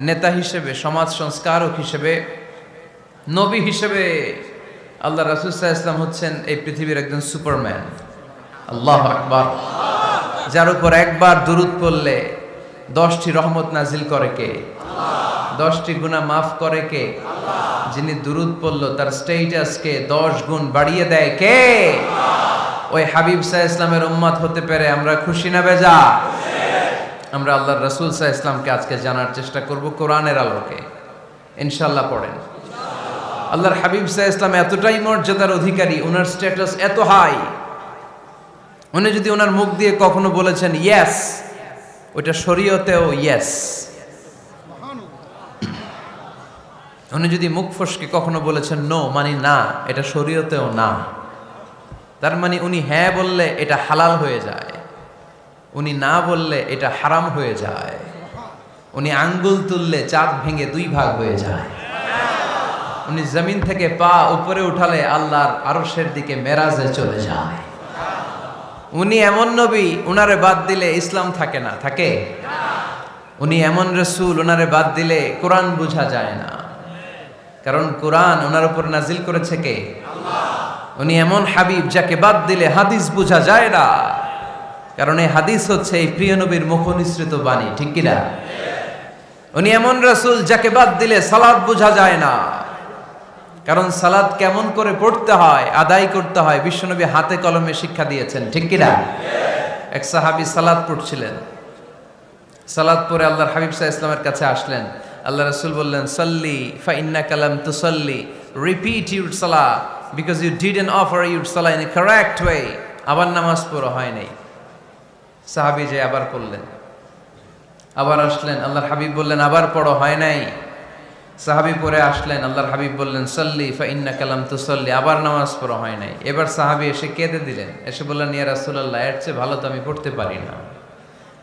নেতা হিসেবে, সমাজ সংস্কারক হিসেবে, নবী হিসেবে আল্লাহ রাসূল সাল্লাল্লাহু আলাইহি ওয়াসাল্লাম হচ্ছেন এই পৃথিবীর একজন সুপারম্যান। আল্লাহু আকবার। যার উপর একবার দুরূদ পড়লে 10টি রহমত নাজিল করে কে? 10টি গুনাহ মাফ করে কে? যিনি দুরূদ পড়ল তার স্ট্যাটাসকে 10 গুণ বাড়িয়ে দেয় কে? ওই হাবিব সাল্লাল্লাহু আলাইহি ওয়াসাল্লামের উম্মত হতে পেরে আমরা খুশি না বেজা? আমরা আল্লাহর রাসূল সাল্লাল্লাহু আলাইহি ওয়াসাল্লামকে আজকে জানার চেষ্টা করব কোরআনের আলোকে। ইনশাআল্লাহ পড়েন। আল্লাহর হাবিব সাল্লাল্লাহু আলাইহি ওয়াসাল্লাম এতটাই মর্যাদার অধিকারী, ওনার স্ট্যাটাস এত হাই, উনি যদি ওনার মুখ দিয়ে কখনো বলেছেন ইয়েস, ওইটা শরীয়তেও ইয়েস। উনি যদি মুখ ফসকে কখনো বলেছেন নো, মানে না, এটা শরীয়তেও না। তার মানে উনি হ্যাঁ বললে এটা হালাল হয়ে যায়, উনি না বললে এটা হারাম হয়ে যায়। উনি আঙ্গুল তুললে চাঁদ ভেঙে 2 ভাগ হয়ে যায়। উনি জমিন থেকে পা উপরে উঠালে আল্লাহর আরশের দিকে মেরাজে চলে যায়। উনি এমন নবী, উনারে বাদ দিলে ইসলাম থাকে না, থাকে? উনি এমন রাসূল, উনারে বাদ দিলে কোরআন বোঝা যায় না, কারণ কোরআন ওনার উপর নাজিল করেছে কে? আল্লাহ। উনি এমন হাবিব যাকে বাদ দিলে হাদিস বোঝা যায় না, কারণ এই হাদিস হচ্ছে এই প্রিয় নবীর মুখনিসৃত বাণী, ঠিক কিনা? উনি এমন রাসূল যাকে বাদ দিলে সালাত বোঝা যায় না, কারণ সালাত কেমন করে পড়তে হয়, আদায় করতে হয় বিশ্বনবী হাতে কলমে শিক্ষা দিয়েছেন, ঠিক কিনা? এক সাহাবী সালাত পড়ছিলেন, সালাত পড়ে আল্লাহর হাবিব সাল্লাল্লাহু আলাইহি ওয়াসাল্লামের কাছে আসলেন। আল্লাহ রাসূল বললেন, সাল্লি ফা ইন্নাকা লাম তুসাল্লি, রিপিট ইউর সালাহ because you didn't offer your সালাহ ইন এ কারেক্ট ওয়ে। আবার নামাজ পড়া হয় নাই। সাহাবী যে আবার পড়লেন, আবার আসলেন, আল্লাহর হাবিব বললেন আবার পড়ো, হয় নাই। সাহাবী পড়ে আসলেন, আল্লাহর হাবিব বললেন সাল্লি ফা ইন্নাকা লাম তুসাল্লি, আবার নামাজ পড়া হয় নাই। এবার সাহাবী এসে কেঁদে দিলেন, এসে বললেন ইয়া রাসূলুল্লাহ, এর চেয়ে ভালো তো আমি পড়তে পারি না।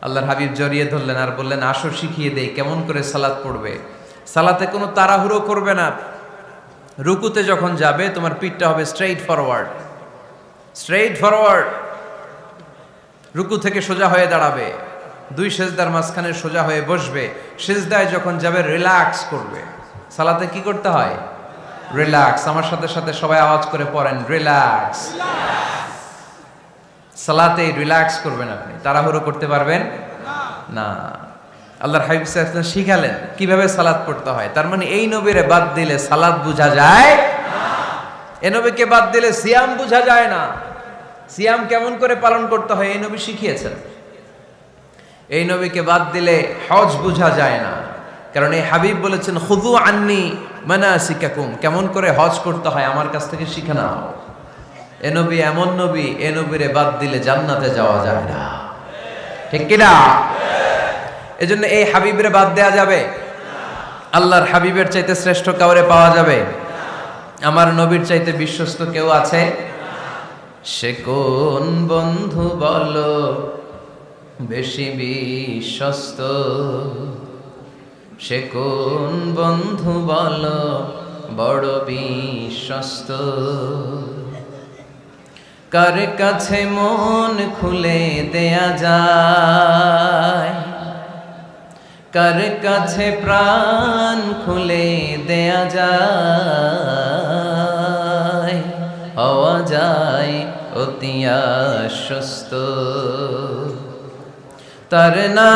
আল্লাহর হাবিব জড়িয়ে ধরলেন আর বললেন আসো শিখিয়ে দেই কেমন করে সালাত পড়বে। সালাতে কোনো তাড়াহুড়ো করবে না। রুকুতে যখন যাবে তোমার পিঠটা হবে স্ট্রেইট ফরওয়ার্ড, স্ট্রেইট ফরওয়ার্ড। রুকু থেকে সোজা হয়ে দাঁড়াবে, 2 সেজদার মাঝখানে সোজা হয়ে বসবে। সেজদায় যখন যাবে রিল্যাক্স করবে। সালাতে কি করতে হয়? রিল্যাক্স। আমার সাথে সাথে সবাই আওয়াজ করে পড়েন রিল্যাক্স। সালাতে রিল্যাক্স করবেন, আপনি তাড়াহুড়ো করতে পারবেন না। আল্লাহর হাবিব সাল্লাল্লাহু আলাইহি ওয়াসাল্লাম শিখালেন কিভাবে সালাত পড়তে হয়। তার মানে এই নবীরে বাদ দিলে সালাত বোঝা যায় না, এই নবীকে বাদ দিলে সিয়াম বোঝা যায় না। সিয়াম কেমন করে পালন করতে হয় এই নবী শিখিয়েছেন। এই নবীকে বাদ দিলে হজ বোঝা যায় না, কারণ এই হাবিব বলেছেন খুযু আন্নী মানাসিকাকুম, কেমন করে হজ করতে হয় আমার কাছ থেকে শিখে নাও। এ নবী এমন নবী, এ নবীরে বাদ দিলে জান্নাতে যাওয়া যায় না, ঠিক কিনা? এজন্য এই হাবিবের বাদ দেয়া যাবে? আল্লাহর হাবিবের চাইতে শ্রেষ্ঠ কাউরে পাওয়া যাবে? আমার নবীর চাইতে বিশ্বস্ত কেউ আছে? সে কোন বন্ধু বলো বেশি বিশ্বস্ত, সে কোন বন্ধু বলো বড় বিশ্বস্ত, কার কাছে মন খুলে দেয়া যায়, কার কাছে প্রাণ খুলে দেয়া যায়, হওয়া যায় অতি আশ্বস্ত। তার নাম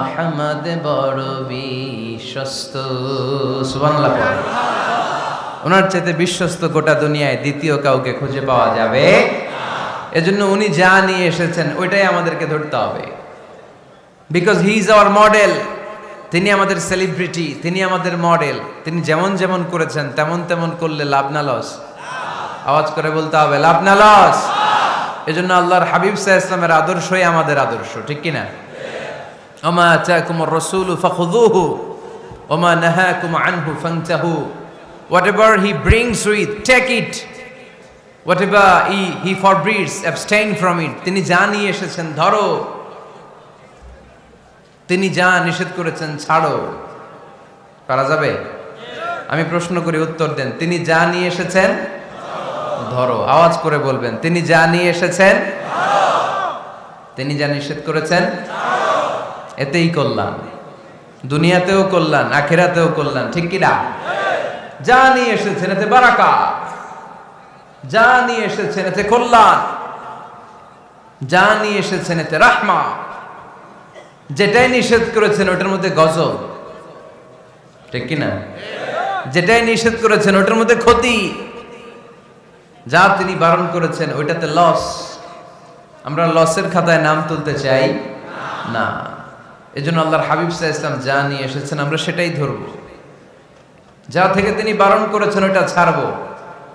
আহমদ, বড় বিশ্বস্ত। সুবহানাল্লাহ। ওনার চাইতে বিশ্বস্ত গোটা দুনিয়ায় দ্বিতীয় কাউকে খুঁজে পাওয়া যাবে। এজন্য উনি যা নিয়ে এসেছেন ওইটাই আমাদেরকে ধরতে হবে, because he is our model. তিনি আমাদের সেলিব্রিটি, তিনি আমাদের মডেল। তিনি যেমন যেমন করেছেন তেমন তেমন করলে লাভ না লস? আওয়াজ করে বলতে হবে লাভ না লস? এজন্য আল্লাহর হাবিব সাল্লাল্লাহু আলাইহি ওয়াসাল্লামের আদর্শই আমাদের আদর্শ, ঠিক কিনা? ওমা আতাকুমুর রাসূলু ফাখুযুহু ওমা নাহাকুম আনহু ফান্তাহু। Whatever he brings with, take it. Whatever he forbids, abstain from it. তিনি যা নিয়ে এসেছেন ধরো, তিনি যা নিষেধ করেছেন ছাড়ো। পারা যাবে? আমি প্রশ্ন করি, উত্তর দেন। তিনি যা নিয়ে এসেছেন ধরো। আওয়াজ করে বলবেন, তিনি যা নিয়ে এসেছেন তিনি যা নিষেধ করেছেন এতেই কল্যাণ, দুনিয়াতেও কল্যাণ, আখিরাতেও কল্যাণ, ঠিক কি না? যা নিয়ে এসেছেন এতে বারাকাত, যা নিয়ে এসেছেন এতে কল্যাণ, যা নিয়ে এসেছেন এতে রাহমা। যেটাই নিষেধ করেছেন ওটার মধ্যে গজব, ঠিক কি না? যেটাই নিষেধ করেছেন ওটার মধ্যে ক্ষতি, যা তিনি বারণ করেছেন ওইটাতে লস। আমরা লসের খাতায় নাম তুলতে চাই না। এজন্য আল্লাহর হাবিব সাল্লাল্লাহু আলাইহি ওয়াসাল্লাম যা নিয়ে এসেছেন আমরা সেটাই ধরব, যা থেকে তিনি বারণ করেছেন ওটা ছাড়বো।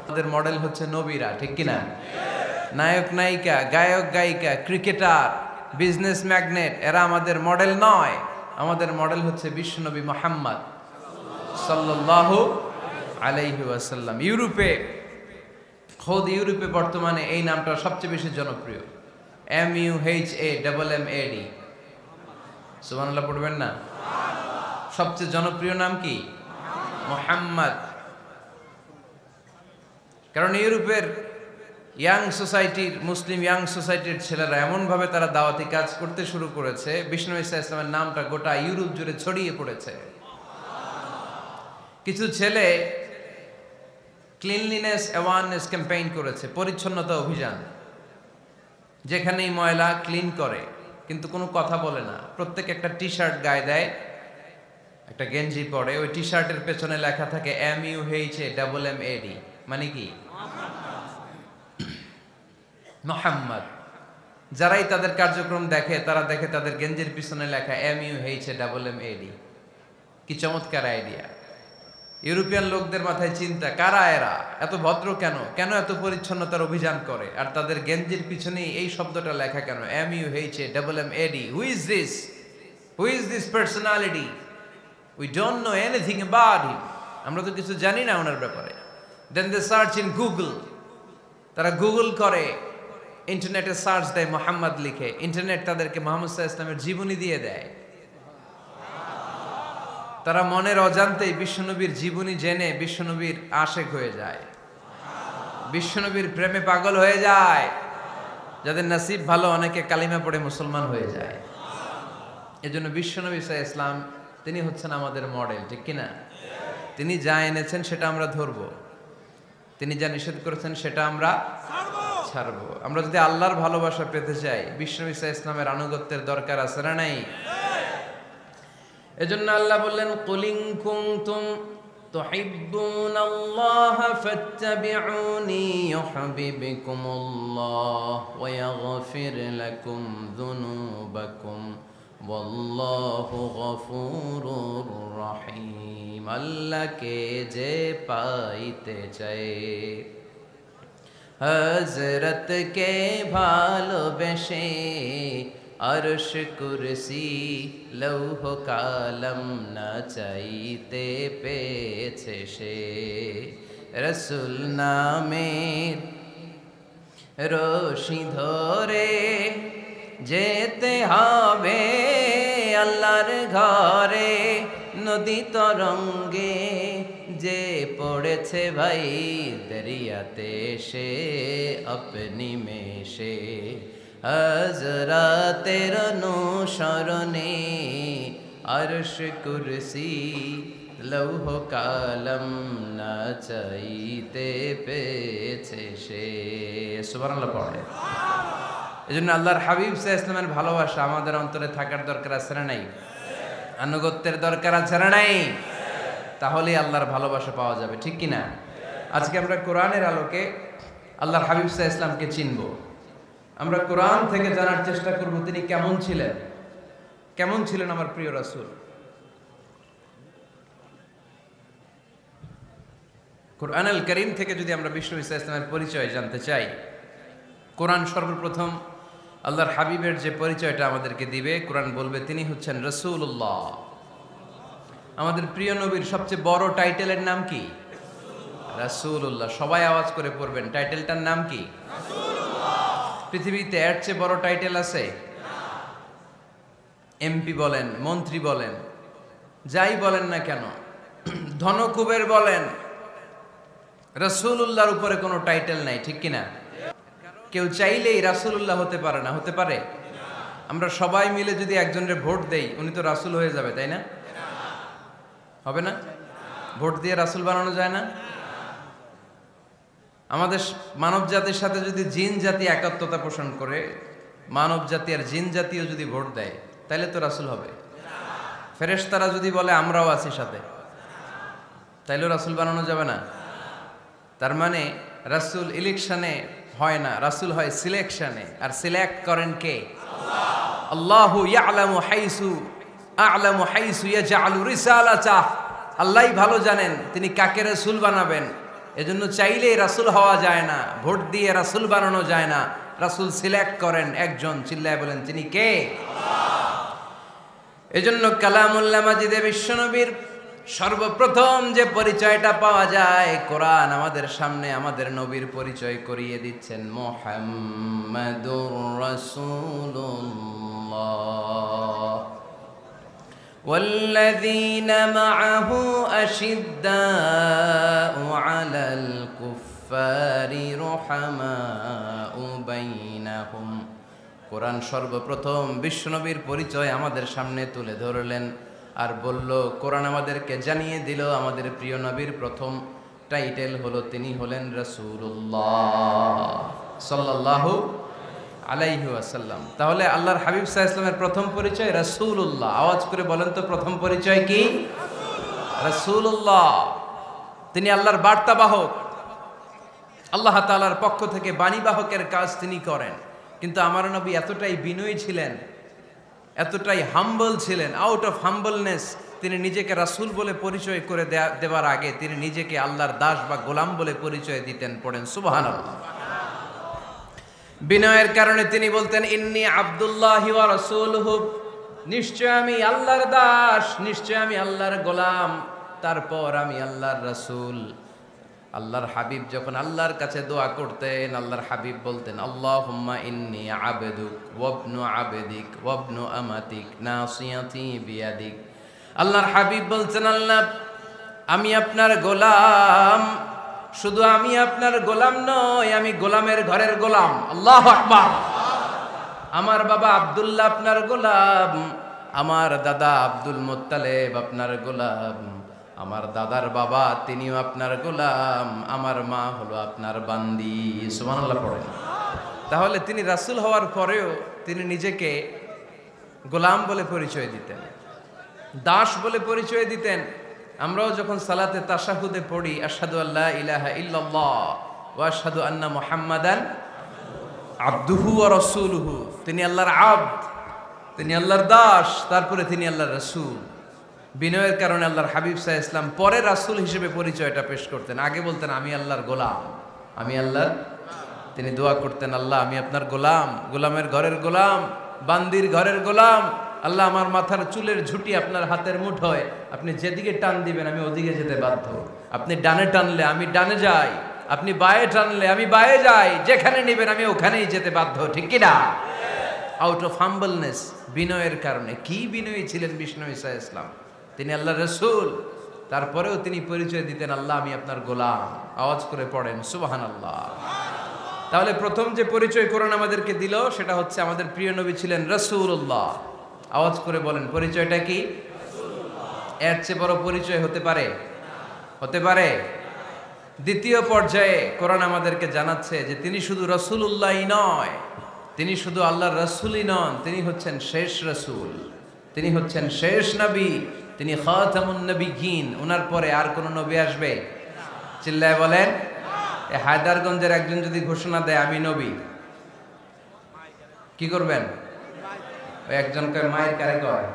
আমাদের মডেল হচ্ছে নবীরা, ঠিক কি না? নায়ক নায়িকা, গায়ক গায়িকা, ক্রিকেটার, বিজনেস ম্যাগনেট, এরা আমাদের মডেল নয়। আমাদের মডেল হচ্ছে বিশ্বনবী মুহাম্মদ সাল্লাল্লাহু আলাইহি ওয়াসাল্লাম। ইউরোপে, খোদ ইউরোপে বর্তমানে এই নামটা সবচেয়ে বেশি জনপ্রিয়, MUHAMMAD। সুবহানাল্লাহ পড়বেন না? সবচেয়ে জনপ্রিয় নাম কি? মুহাম্মদ। কারণ ইউরোপের ইয়াং সোসাইটির, মুসলিম ইয়াং সোসাইটির ছেলেরা এমনভাবে তারা দাওয়াতি কাজ করতে শুরু করেছে, বিষ্ণু ঈসা ইসলামের নামটা গোটা ইউরোপ জুড়ে ছড়িয়ে পড়েছে। কিছু ছেলে ক্লিনলিনেস অ্যাওয়ারনেস ক্যাম্পেইন করেছে, পরিচ্ছন্নতা অভিযান। যেখানেই ময়লা ক্লিন করে, কিন্তু কোনো কথা বলে না। প্রত্যেক একটা টি শার্ট গায়ে দেয়, একটা গেঞ্জি পরে, ওই টি শার্টের পেছনে লেখা থাকে MUHAMMAD, মানে কি? মুহাম্মদ। যারাই তাদের কার্যক্রম দেখে তারা দেখে তাদের গেঞ্জির পিছনে লেখা MUHAMMAD। কি চমৎকার আইডিয়া! ইউরোপিয়ান লোকদের মাথায় চিন্তা, কারা এরা, এত ভদ্র কেন, কেন এত পরিচ্ছন্নতার অভিযান করে, আর তাদের গেঞ্জির পিছনেই এই শব্দটা লেখা কেন, MUHAMMAD। Who is this, who is this personality? We don't know anything about him. আমরা তো কিছু জানি না ওনার ব্যাপারে। দেন দে সার্চ ইন গুগল। তারা গুগল করে, ইন্টারনেটে সার্চ দেয়, মোহাম্মদ লিখে, ইন্টারনেট তাদেরকে মুহাম্মদ সাল্লাল্লাহু আলাইহি ওয়াসাল্লামের জীবনী দিয়ে দেয়। তারা মনের অজান্তেই বিশ্বনবীর জীবনী জেনে বিশ্বনবীর আশেক হয়ে যায়, বিশ্বনবীর প্রেমে পাগল হয়ে যায়। যাদের নসিব ভালো, অনেকে কালিমা পড়ে মুসলমান হয়ে যায়। এজন্য বিশ্বনবী সাল্লাল্লাহু আলাইহি ওয়াসাল্লাম তিনি হচ্ছেন আমাদের মডেল, ঠিক কিনা? তিনি যা এনেছেন সেটা আমরা ধরবো, তিনি যা নিষেধ করেছেন সেটা আমরা ছাড়বো। আমরা যদি আল্লাহর ভালোবাসা পেতে চাই, বিশ্বনবী সাল্লাল্লাহু আলাইহি ওয়াসাল্লামের আনুগত্যের দরকার আছে না নাই? এজন্য আল্লাহ বললেন, কুল ইন কুনতুম তুহিব্বুনাল্লাহা ফাত্তাবিউনি ইউহিব্বুকুমুল্লাহ ওয়া ইয়াগফির লাকুম যুনুবাকুম ওয়াল্লাহু গফুরুর রহিম। আল্লাহকে যে পাইতে চায়, হযরতকে ভালোবেসে আরশ কুরসি লৌহ কালম না চাইতে পেয়েছে সে। রসুল নামের রশি ধরে যেতে হবে আল্লাহর ঘরে। নদী তরঙ্গে যে পড়েছে ভাই দরিয়াতে, সে আপনি মেশে হযরতের অনুসরণে আরশ কুরসি লৌহ কালম না চাইতে পেয়েছে সে। সুবহানাল্লাহ পড়ে। এজন্য আল্লাহর হাবিব সাল্লাল্লাহু আলাইহি ওয়াসাল্লামের ভালোবাসা আমাদের অন্তরে থাকার দরকার আছে না নাই? আনুগত্যের দরকার আছে না নাই? তাহলেই আল্লাহর ভালোবাসা পাওয়া যাবে, ঠিক কি না? আজকে আমরা কোরআনের আলোকে আল্লাহর হাবিব সাল্লাল্লাহু আলাইহি ওয়াসাল্লামকে চিনব। আমরা কোরআন থেকে জানার চেষ্টা করব তিনি কেমন ছিলেন, কেমন ছিলেন আমার প্রিয় রাসূল। কোরআনুল কারীম থেকে যদি আমরা বিষ্ণু ঈসা ইসলামের পরিচয় জানতে চাই, কোরআন সর্বপ্রথম আল্লাহর হাবিবের যে পরিচয়টা আমাদেরকে দিবে, কোরআন বলবে তিনি হচ্ছেন রাসূলুল্লাহ। আমাদের প্রিয় নবীর সবচেয়ে বড় টাইটেলের নাম কি? রাসূলুল্লাহ। সবাই আওয়াজ করে পড়বেন, টাইটেলটার নাম কি? পৃথিবীতে এর চেয়ে বড় টাইটেল আছে? এমপি বলেন, মন্ত্রী বলেন, যাই বলেন না কেন, ধনকুবের বলেন, রাসূলুল্লাহর উপরে কোনো টাইটেল নাই, ঠিক কিনা? কেউ চাইলেই রাসূলুল্লাহ হতে পারে না, হতে পারে? আমরা সবাই মিলে যদি একজনের ভোট দেই, উনি তো রাসূল হয়ে যাবে, তাই না? হবে না? ভোট দিয়ে রাসূল বানানো যায় না? আমাদের মানব জাতির সাথে যদি জিন জাতি একাত্মতা পোষণ করে, মানব জাতি আর জিন জাতিও যদি ভোট দেয়, তাহলে তো রাসূল হবে। ফেরেশতারা যদি বলে আমরাও আছি সাথে, তাইলেও রাসূল বানানো যাবে না। তার মানে রাসূল ইলেকশনে হয় না, রাসূল হয় সিলেকশনে। আর সিলেক্ট করেন কে? আল্লাহু ইয়ালামু হাইসু ইয়াজআলু রিসালাতাহ। আল্লাহই ভালো জানেন তিনি কাকে রাসূল বানাবেন। এজন্য চাইলেই রাসূল হওয়া যায় না, ভোট দিয়ে রাসূল বানানো যায় না। রাসূল সিলেক্ট করেন একজন, চিল্লায় বলেন তিনি কে? এজন্য কালামুল্লাহ মাজিদে বিশ্বনবীর সর্বপ্রথম যে পরিচয়টা পাওয়া যায়, কোরআন আমাদের সামনে আমাদের নবীর পরিচয় করিয়ে দিচ্ছেন, মুহাম্মাদুর রাসূলুল্লাহ ওয়াল্লাযীনা মাআহু আশিদ্দাউ আলাল কুফফারি রুহামাউ বাইনাহুম। কোরআন সর্বপ্রথম বিশ্বনবীর পরিচয় আমাদের সামনে তুলে ধরলেন আর বলল, কোরআন আমাদেরকে জানিয়ে দিল আমাদের প্রিয় নবীর প্রথম টাইটেল হলো তিনি হলেন রাসূলুল্লাহ সাল্লাল্লাহু আলাইহি ওয়াসাল্লাম। তাহলে আল্লাহর হাবিব সাল্লাল্লাহু আলাইহি ওয়াসাল্লামের প্রথম পরিচয় রাসূলুল্লাহ। আওয়াজ করে বলেন তো প্রথম পরিচয় কি? রাসূলুল্লাহ। তিনি আল্লাহর বার্তাবাহক, আল্লাহ তাআলার পক্ষ থেকে বাণীবাহকের কাজ তিনি করেন। কিন্তু আমার নবী এতটাই বিনয়ী ছিলেন, এতটাই হাম্বল ছিলেন, আউট অফ হাম্বলনেস তিনি নিজেকে রাসূল বলে পরিচয় করে দেওয়ার আগে তিনি নিজেকে আল্লাহর দাস বা গোলাম বলে পরিচয় দিতেন। পড়েন সুবহানাল্লাহ। বিনয়ের কারণে তিনি বলতেন, ইন্নী আব্দুল্লাহি ওয়া রাসূলুহু, নিশ্চয় আমি আল্লাহর দাস, নিশ্চয় আমি আল্লাহর গোলাম, তারপর আমি আল্লাহর রাসূল। আল্লাহর হাবিব যখন আল্লাহর কাছে দোয়া করতেন, আল্লাহর হাবিব বলতেন, আল্লাহুম্মা ইন্নী আবদুক ওয়াবনু আবদিক ওয়াবনু আমাতিক নাসিয়াতি বিয়াদিক। আল্লাহর হাবিব বলছেন, আল্লাহ আমি আপনার গোলাম, শুধু আমি আপনার গোলাম নই, আমি গোলামের ঘরের গোলাম। আল্লাহু আকবার। আমার বাবা আব্দুল্লাহ আপনার গোলাম, আমার দাদা আব্দুল মুত্তালিব আপনার গোলাম, আমার দাদার বাবা তিনিও আপনার গোলাম, আমার মা হলো আপনার বান্দি। সুবহানাল্লাহ পড়েন। তাহলে তিনি রাসূল হওয়ার পরেও তিনি নিজেকে গোলাম বলে পরিচয় দিতেন, দাস বলে পরিচয় দিতেন। আমরাও যখন সালাতে তাশাহুদে পড়ি, আশহাদু আল্লা ইলাহা ইল্লাল্লাহ ওয়া আশহাদু আন্না মুহাম্মাদান আবদুহু ওয়া রাসূলুহু, তিনি আল্লাহর আবদ, তিনি আল্লাহর দাস, তারপরে তিনি আল্লাহর রাসূল। বিনয়ের কারণে আল্লাহর হাবিব সাল্লাল্লাহু আলাইহি ওয়াসাল্লাম পরে রাসূল হিসেবে পরিচয়টা পেশ করতেন। আগে বলতেন আমি আল্লাহর গোলাম, আমি আল্লাহর। তিনি দোয়া করতেন, আল্লাহ আমি আপনার গোলাম, গোলামের ঘরের গোলাম, বান্দির ঘরের গোলাম। আল্লাহ আমার মাথার চুলের ঝুঁটি আপনার হাতের মুঠোয়, আপনি যেদিকে টান দিবেন আমি ওদিকে যেতে বাধ্য। আপনি ডানে টানলে আমি ডানে যাই, আপনি বায়ে টানলে আমি বায়ে যাই, যেখানে নেবেন আমি ওখানেই যেতে বাধ্য। ঠিক কি না? আউট অফ হাম্বলনেস, বিনয়ের কারণে। কি বিনয়ী ছিলেন বিষ্ণু ঈসা ইসলাম। তিনি আল্লাহর রাসূল, তারপরেও তিনি পরিচয় দিতেন, আল্লাহ আমি আপনার গোলাম। আওয়াজ করে পড়েন সুবহানাল্লাহ। তাহলে প্রথম যে পরিচয় কোরআন আমাদেরকে দিল সেটা হচ্ছে আমাদের প্রিয় নবী ছিলেন রাসূলুল্লাহ। আওয়াজ করে বলেন পরিচয়টা কি? এর চেয়ে বড় পরিচয় হতে পারে? হতে পারে? দ্বিতীয় পর্যায়ে কোরআন আমাদেরকে জানাচ্ছে যে তিনি শুধু রাসূলুল্লাহই নয়, তিনি শুধু আল্লাহর রাসূলই নন, তিনি হচ্ছেন শেষ রাসূল, তিনি হচ্ছেন শেষ নবী, তিনি খাতামুন নবিয়্যিন। ওনার পরে আর কোন নবী আসবে? চিল্লায় বলেন। এই হায়দারগঞ্জের একজন যদি ঘোষণা দেয় আমি নবী, কি করবেন? ওই একজন কয় মায়ের কারে কয়?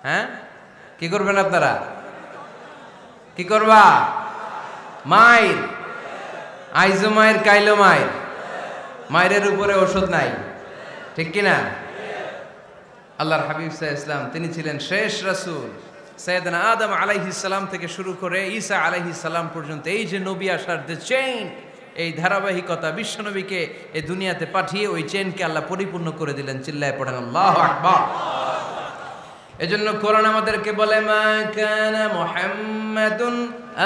হ্যাঁ, কি করবেন আপনারা? কি করবা? মায়ের। আইজো মায়ের কাইলো মায়ের, মায়ের উপরে ওষুধ নাই, ঠিক কিনা? আল্লাহর হাবিব সাল্লাল্লাহু আলাইহি ওয়াসাল্লাম তিনি ছিলেন শেষ রাসূল। সাইয়েদনা আদম আলাইহিস সালাম থেকে শুরু করে ঈসা আলাইহিস সালাম পর্যন্ত এই যে নবী আসার যে চেইন, এই ধারাবাহিকতা, বিশ্বনবীকে এই দুনিয়াতে পাঠিয়ে ওই চেইনকে আল্লাহ পরিপূর্ণ করে দিলেন। চিল্লায় পড়েন আল্লাহু আকবার। এজন্য কোরআন আমাদেরকে বলে মা কানা মুহাম্মাদুন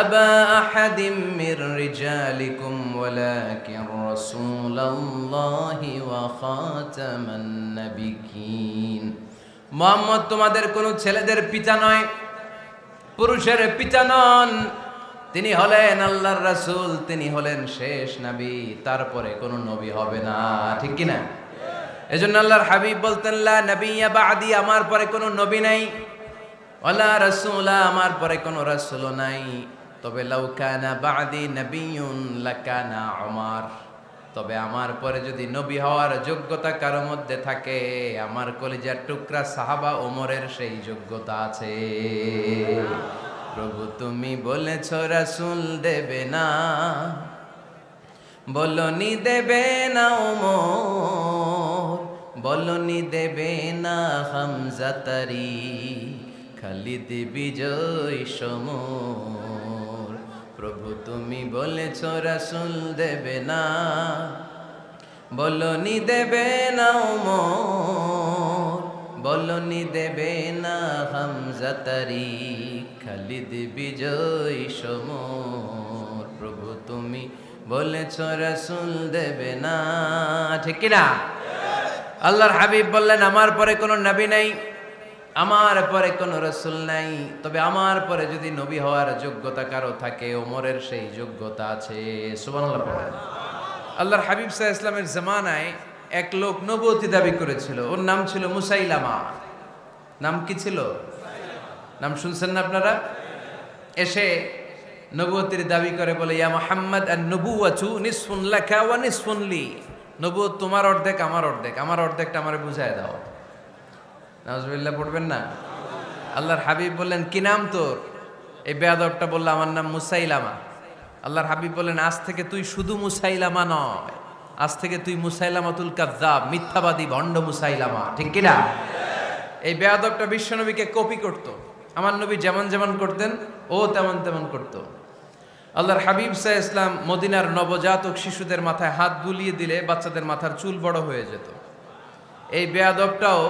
আবা আহাদিম মির রিজালিকুম ওয়ালাকিন রাসূলুল্লাহি ওয়া খাতামান নাবিয়্যিন। মুহাম্মদ তোমাদের কোনো ছেলেদের পিতা নয়, পুরুষের পিতা নন। তিনি হলেন আল্লাহর রাসূল, তিনি হলেন শেষ নবী, তারপরে কোনো নবী হবে না, ঠিক কি না? এজন্য আল্লাহর হাবিব বলতেন লা নবিয়্যা বা'দি, আমার পরে কোনো নবী নাই, ওয়ালা রাসূলা, আমার পরে কোনো রাসূলও নাই। তবে লাউ কানা বা'দি নবিয়্যুন লাকানা উমর, তবে আমার পরে যদি নবী হওয়ার যোগ্যতা কারো মধ্যে থাকে, আমার কলিজার টুকরা সাহাবা ওমরের সেই যোগ্যতা আছে। প্রভু তুমি বলেছ রাসূল দেবে না, বলনি দেবে না ওমর, বলনি দেবে না হামজা তারি, খালিদ বিজয় সমর। প্রভু তুমি বলেছ রাসূল দেবে না, বলনি দেবে না ওমর, বলনি দেবে না হামজা তারি, খালিদ বিজয় সমর। প্রভু তুমি বলেছ রাসূল দেবে না, ঠিক কি না? আল্লাহর হাবিব বললেন আমার পরে কোনো নবী নাই, আমার পরে কোনো রাসূল নাই, তবে আমার পরে যদি নবী হওয়ার যোগ্যতা কারো থাকে, ওমরের সেই যোগ্যতা আছে। সুবহানাল্লাহ পড়েন। আল্লাহর হাবিব সাল্লাল্লাহু আলাইহি ওয়াসাল্লামের জামানায় এক লোক নবুয়তি দাবি করেছিল, ওর নাম ছিল মুসাইলামা। নাম কি ছিল? নাম শুনছেন না আপনারা? এসে নবুয়তির দাবি করে বলে ইয়া মুহাম্মদ আন-নবুওয়াতু নিসফুন লাকা ওয়া নিসফুন লি, নবুয়ত তোমার অর্ধেক আমার অর্ধেক, আমার অর্ধেকটা আমারে বুঝায় দাও। নাউজুবিল্লাহ পড়বেন না? আল্লাহর হাবিব বললেন কি নাম তোর? এই বেয়াদবটা বলল আমার নাম মুসাইলামা। আল্লাহর হাবিব বললেন আজ থেকে তুই শুধু মুসাইলামা নয়, আজ থেকে তুই মুসাইলামাতুল কাযযাব, মিথ্যাবাদী ভণ্ড মুসাইলামা, ঠিক কি না? এই বেয়াদবটা বিশ্বনবীকে কপি করত, আমার নবী যেমন যেমন করতেন ও তেমন তেমন করত। আল্লাহর হাবিব সাল্লাল্লাহু আলাইহি ওয়াসাল্লাম মদিনার নবজাতক শিশুদের মাথায় হাত বুলিয়ে দিলে বাচ্চাদের মাথার চুল বড় হয়ে যেত। এই বেয়াদবটাও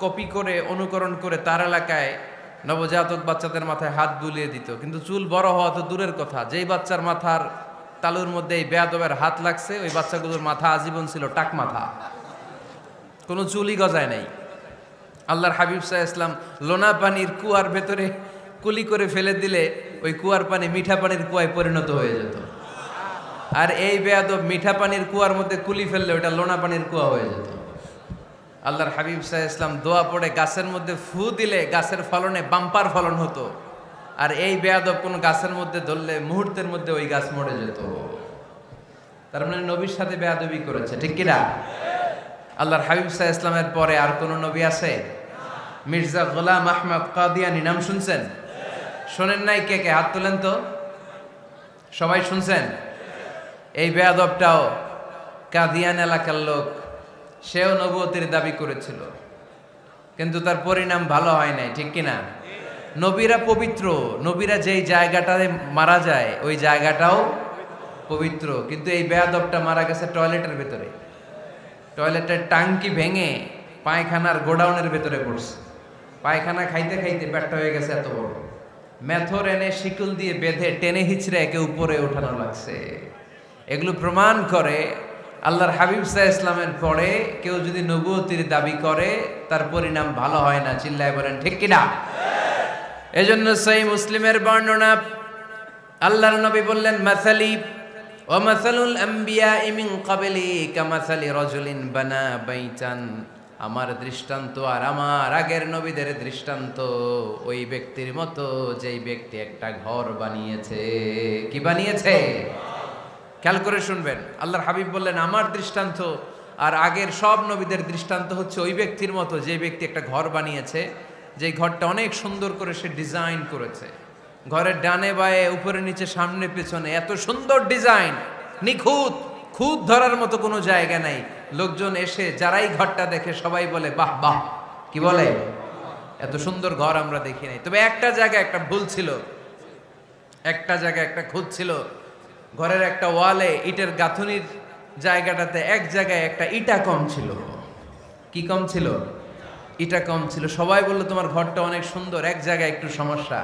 কপি করে অনুকরণ করে তার এলাকায় নবজাতক বাচ্চাদের মাথায় হাত বুলিয়ে দিত, কিন্তু চুল বড় হওয়া তো দূরের কথা, যেই বাচ্চার মাথার তালুর মধ্যে এই বেয়াদবের হাত লাগছে ওই বাচ্চাগুলোর মাথা আজীবন ছিল টাক মাথা, কোনো চুলই গজায় নাই। আল্লাহর হাবিব সাল্লাল্লাহু আলাইহি ওয়াসাল্লাম লোনা পানির কুয়ার ভেতরে কুলি করে ফেলে দিলে ওই কুয়ার পানি মিঠা পানির কুয়ায় পরিণত হয়ে যেত। আর এই বেয়াদব মিঠা পানির কুয়ার মধ্যে কুলি ফেললে ওটা লোনা পানির কুয়া হয়ে যেত। আল্লাহর হাবিব সাল্লাল্লাহু আলাইহি ওয়াসাল্লাম দোয়া পড়ে গাছের মধ্যে ফু দিলে গাছের ফলনে বাম্পার ফলন হতো, আর এই বেয়াদব কোন গাছের মধ্যে ধরলে মুহূর্তের মধ্যে ওই গাছ মরে যেত। তার মানে নবীর সাথে বেয়াদবি করেছে, ঠিক কি না? আল্লাহর হাবিব সাল্লাল্লাহু আলাইহি ওয়াসাল্লামের পরে আর কোন নবী আছে? মির্জা গোলাম আহমদ কাদিয়ানী নাম শুনছেন? শোনেন নাই? কে কে হাত তোলেন তো, সবাই শুনছেন? এই বেয়াদবটাও কাদিয়ান এলাকার লোক, সেও নবুয়তির দাবি করেছিল, কিন্তু তার পরিণাম ভালো হয় নাই, ঠিক কিনা? নবীরা পবিত্র, নবীরা যেই জায়গাটায় মারা যায় ওই জায়গাটাও পবিত্র, কিন্তু এই বেয়াদবটা মারা গেছে টয়লেটের ভেতরে, টয়লেটের টাঙ্কি ভেঙে পায়খানার গোডাউনের ভেতরে পড়ছে। পায়খানা খাইতে খাইতে পেটটা হয়ে গেছে এত বড়, মেথর এনে শিকল দিয়ে বেঁধে টেনে হিচড়ে একে উপরে ওঠানো লাগছে। এগুলো প্রমাণ করে আল্লাহর হাবিব সাল্লাল্লাহু আলাইহি ওয়াসাল্লামের পরে কেউ যদি নবুয়তির দাবি করে তার পরিণাম ভালো হয় না। চিল্লায় বলেন ঠিক কিনা? এজন্য সহিহ মুসলিমের বর্ণনা, আল্লাহর নবী বললেন মাসালি ওয়া মাসালুল আমবিয়া মিন ক্বাবলি কামাসালি রাজুলিন বানা বাইতান, আমার দৃষ্টান্ত আর আমার আগের নবীদের দৃষ্টান্ত ওই ব্যক্তির মতো যেই ব্যক্তি একটা ঘর বানিয়েছে। কি বানিয়েছে? খেয়াল করে শুনবেন, আল্লাহর হাবিব বললেন আমার দৃষ্টান্ত আর আগের সব নবীদের দৃষ্টান্ত হচ্ছে ওই ব্যক্তির মতো যে ব্যক্তি একটা ঘর বানিয়েছে, যে ঘরটা অনেক সুন্দর করে সে ডিজাইন করেছে। ঘরের ডানে বায়ে উপরে নিচে সামনে পেছনে এত সুন্দর ডিজাইন, নিখুঁত, খুঁত ধরার মতো কোনো জায়গা নাই। লোকজন এসে যারাই ঘরটা দেখে সবাই বলে বাহ বাহ, কি বলে, এত সুন্দর ঘর আমরা দেখি নাই। তবে একটা জায়গায় একটা ভুল ছিল, একটা জায়গায় একটা খুঁত ছিল। ঘরের একটা ওয়ালে ইটের গাঁথুনির জায়গাটাতে এক জায়গায় একটা ইটা কম ছিল। কি কম ছিল? ইটা কম ছিল। সবাই বললো তোমার ঘরটা অনেক সুন্দর, এক জায়গায় একটু সমস্যা,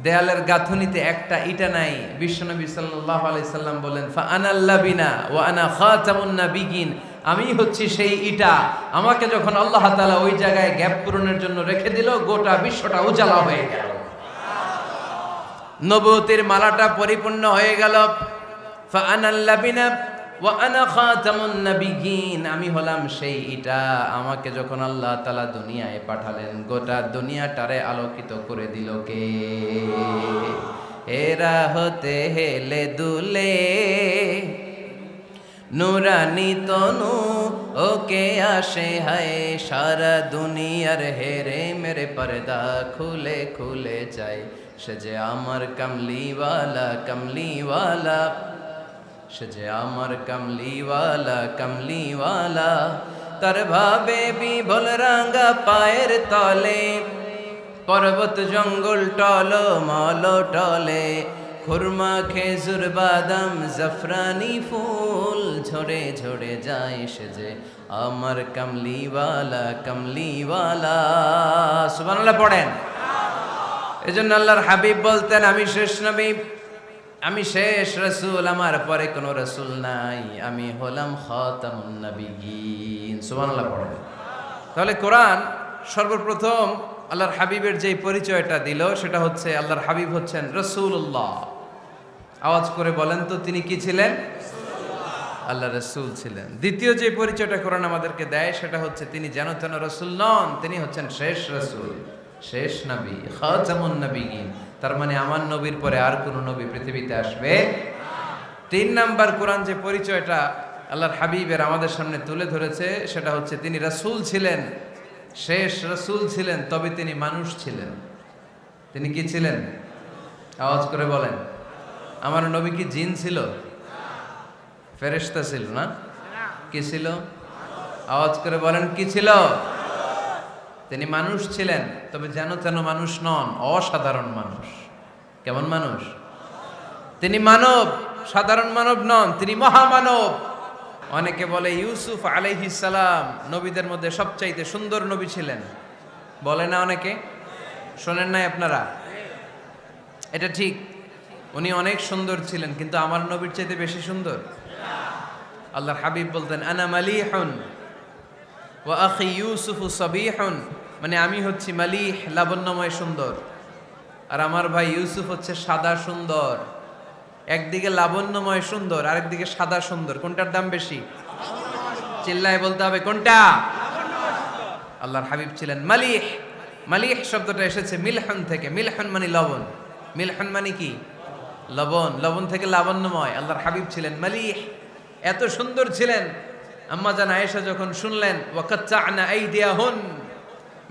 দেয়ালের গাঁথুনিতে একটা ইটা নাই। বিশ্বনবী সাল্লাল্লাহু আলাইহি সাল্লাম বলেন, ফা আনাল লাবিনা ওয়া আনা খাতামুন নাবিয়িন, আমি হচ্ছি সেই ইটা, আমাকে যখন আল্লাহ তাআলা ওই জায়গায় গ্যাপ পূরণের জন্য রেখে দিল, গোটা বিশ্বটা উজালা হয়ে গেল, নবুয়তের মালাটা পরিপূর্ণ হয়ে গেল। ফা আনাল লাবিনা ওয়া আনা খাতামুন নাবিয়িন, আমি হলাম সেই ইটা, আমাকে যখন আল্লাহ তাআলা দুনিয়ায় পাঠালেন, গোটা দুনিয়াটারে আলোকিত করে দিল কে? এরা হতে হেলে দুলে নুরানি তনু ওকে আসে হায়, সারা দুনিয়ার হেরে মেরে পর্দা খুলে খুলে যায়, সে যে আমার কামলিওয়ালা কামলিওয়ালা, সে যে আমার কামলিওয়ালা কামলিওয়ালা, তার ভাবে বিভোল রাঙ্গা পায়ের তলে, পর্বত জঙ্গল টল মল টলে, খুরমা খেজুর বাদাম জাফরানি ফুল ঝরে ঝরে যায়, সে যে আমার কামলিওয়ালা কামলিওয়ালা। সুবহানাল্লাহ পড়েন। এজন্য আল্লাহর হাবিব বলতেন, আমি শেষ নবী, আমি শেষ রাসূল, আমার পরে কোনো রাসূল নাই, আমি হলাম খাতামুন নাবিয়িন। সুবহানাল্লাহ পড়েন। তাহলে কোরআন সর্বপ্রথম আল্লাহর হাবিবের যে পরিচয়টা দিল, সেটা হচ্ছে আল্লাহর হাবিব হচ্ছেন রাসূলুল্লাহ। আওয়াজ করে বলেন তো, তিনি কি ছিলেন? আল্লাহ রাসূল ছিলেন। দ্বিতীয় যে পরিচয়টা কোরআন আমাদেরকে দেয়, সেটা হচ্ছে তিনি যেন তেন রাসূল নন, তিনি হচ্ছেন শেষ রাসূল, শেষ নবী, খাতামুন নাবিয়িন। তার মানে আমার নবীর পরে আর কোন নবী পৃথিবীতে আসবে। তিন নাম্বার কোরআন যে পরিচয়টা আল্লাহর হাবিবের আমাদের সামনে তুলে ধরেছে, সেটা হচ্ছে তিনি রাসূল ছিলেন, শেষ রাসূল ছিলেন, তবে তিনি মানুষ ছিলেন। তিনি কি ছিলেন? আওয়াজ করে বলেন। আমার নবী কি জিন ছিল? ফেরেশতা ছিল না? কি ছিল? আওয়াজ করে বলেন, কি ছিল? তিনি মানুষ ছিলেন, তবে যেন তেন মানুষ নন, অসাধারণ মানুষ। কেমন মানুষ? তিনি মানব, সাধারণ মানব নন, তিনি মহামানব। অনেকে বলে ইউসুফ আলাইহিস সালাম নবীদের মধ্যে সবচাইতে সুন্দর নবী ছিলেন, বলে না অনেকে? শোনেন নাই আপনারা? এটা ঠিক, উনি অনেক সুন্দর ছিলেন, কিন্তু আমার নবীর চাইতে বেশি সুন্দর। আল্লাহর হাবিব বলতেন, আনা মালিহুন ওয়া আখি ইউসুফু সাবিহুন, মানে আমি হচ্ছি মালিহ, লাবণ্যময় সুন্দর, আর আমার ভাই ইউসুফ হচ্ছে সাদা সুন্দর। একদিকে লাবণ্যময় সুন্দর, আরেকদিকে সাদা সুন্দর, কোনটার দাম বেশি? চিল্লায় বলতে হবে কোনটা? আল্লাহর হাবিব ছিলেন মালিহ। মালিহ শব্দটা এসেছে মিলহন থেকে। মিলহন মানে লবণ, মিলহন মানে কি? লবণ। লবণ থেকে লাবণ্যময়। আল্লাহর হাবিব ছিলেন মালিহ, এত সুন্দর ছিলেন। আম্মা জান আয়েশা যখন শুনলেন, ওয়াকাত্তা'না আইদিয়াহুন,